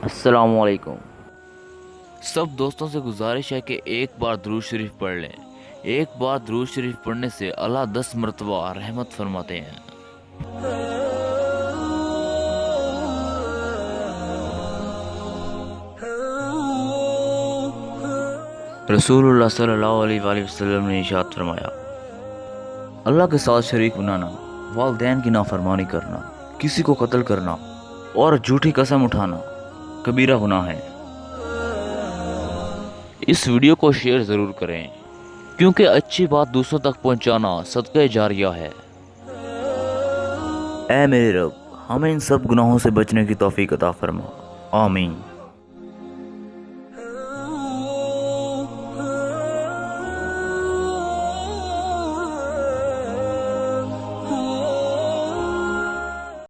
السلام علیکم۔ سب دوستوں سے گزارش ہے کہ ایک بار درود شریف پڑھ لیں۔ ایک بار درود شریف پڑھنے سے اللہ 10 مرتبہ رحمت فرماتے ہیں۔ رسول اللہ صلی اللہ علیہ وآلہ وسلم نے ارشاد فرمایا، اللہ کے ساتھ شریک بنانا، والدین کی نافرمانی کرنا، کسی کو قتل کرنا اور جھوٹی قسم اٹھانا کبیرہ گناہ ہے۔ اس ویڈیو کو شیئر ضرور کریں کیونکہ اچھی بات دوسروں تک پہنچانا صدقہ جاریہ ہے۔ اے میرے رب، ہمیں ان سب گناہوں سے بچنے کی توفیق عطا فرما، آمین۔